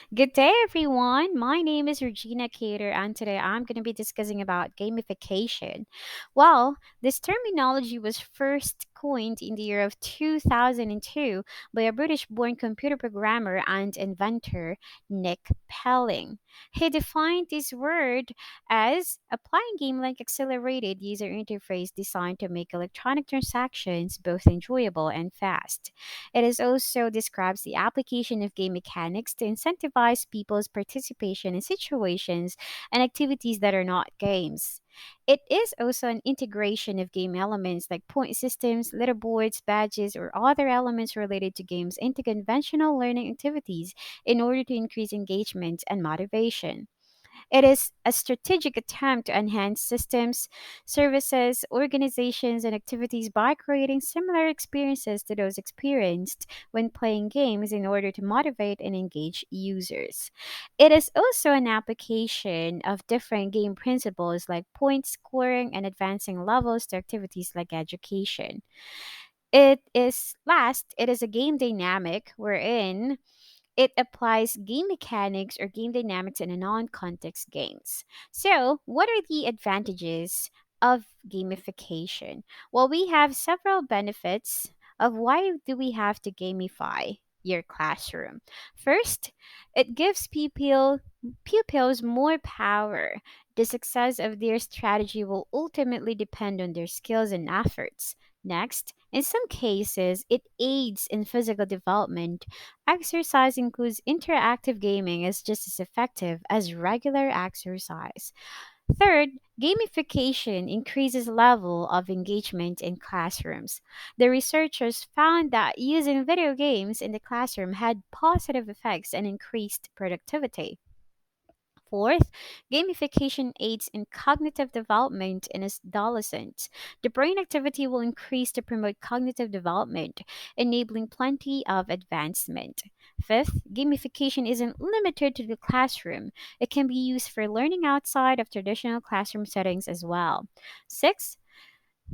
Good day, everyone. My name is Regina Cater, and today I'm going to be discussing about gamification. Well, this terminology was first coined in the year of 2002 by a British-born computer programmer and inventor, Nick Pelling. He defined this word as applying game-like accelerated user interface designed to make electronic transactions both enjoyable and fast. It is also describes the application of game mechanics to incentivize people's participation in situations and activities that are not games. It is also an integration of game elements like point systems, leaderboards, badges, or other elements related to games into conventional learning activities in order to increase engagement and motivation. It is a strategic attempt to enhance systems, services, organizations, and activities by creating similar experiences to those experienced when playing games in order to motivate and engage users. It is also an application of different game principles like point scoring and advancing levels to activities like education. It is a game dynamic wherein it applies game mechanics or game dynamics in a non-context games. So, what are the advantages of gamification? Well, we have several benefits of why do we have to gamify your classroom. First, it gives pupils more power. The success of their strategy will ultimately depend on their skills and efforts. Next, in some cases, it aids in physical development. Exercise includes interactive gaming is just as effective as regular exercise. Third, gamification increases level of engagement in classrooms. The researchers found that using video games in the classroom had positive effects and increased productivity. Fourth, gamification aids in cognitive development in adolescents. The brain activity will increase to promote cognitive development, enabling plenty of advancement. Fifth, gamification isn't limited to the classroom. It can be used for learning outside of traditional classroom settings as well. Sixth,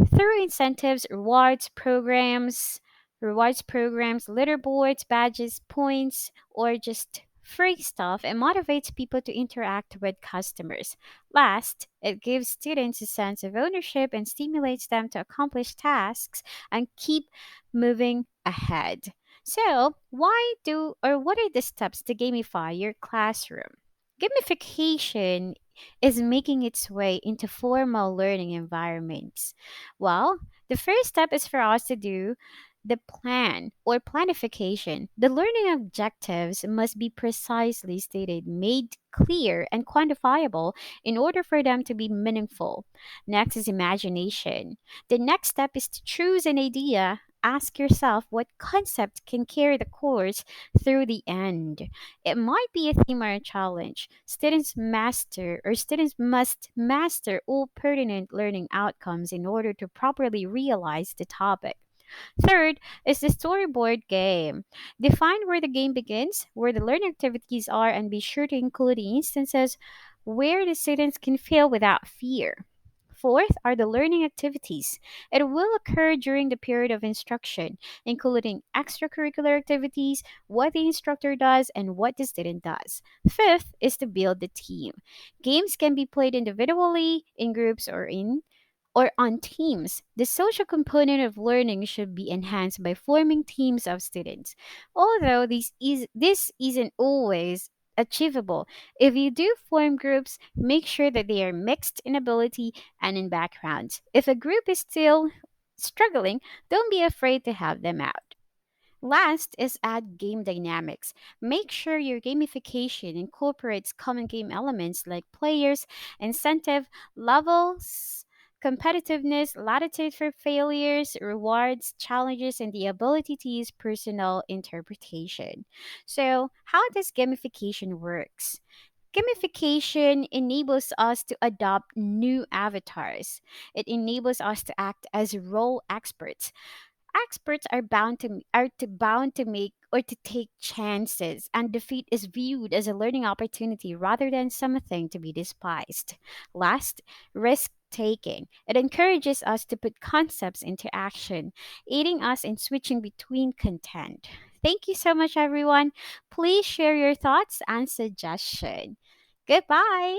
through incentives, rewards programs, leaderboards, badges, points, or just free stuff, it motivates people to interact with customers. Last, it gives students a sense of ownership and stimulates them to accomplish tasks and keep moving ahead. So, what are the steps to gamify your classroom? Gamification is making its way into formal learning environments. Well, the first step is for us to do the plan or planification. The learning objectives must be precisely stated, made clear, and quantifiable in order for them to be meaningful. Next is imagination. The next step is to choose an idea. Ask yourself what concept can carry the course through the end. It might be a theme or a challenge. Students must master all pertinent learning outcomes in order to properly realize the topic. Third is the storyboard game. Define where the game begins, where the learning activities are, and be sure to include the instances where the students can fail without fear. Fourth are the learning activities. It will occur during the period of instruction, including extracurricular activities, what the instructor does, and what the student does. Fifth is to build the team. Games can be played individually, in groups, or on teams. The social component of learning should be enhanced by forming teams of students. Although this isn't always achievable. If you do form groups, make sure that they are mixed in ability and in backgrounds. If a group is still struggling, don't be afraid to have them out. Last is add game dynamics. Make sure your gamification incorporates common game elements like players, incentive, levels, competitiveness, latitude for failures, rewards, challenges, and the ability to use personal interpretation. So, how does gamification works? Gamification enables us to adopt new avatars. It enables us to act as role experts. Experts bound to make or to take chances, and defeat is viewed as a learning opportunity rather than something to be despised. Last, risk taking. It encourages us to put concepts into action, aiding us in switching between content. Thank you so much, everyone. Please share your thoughts and suggestion. Goodbye.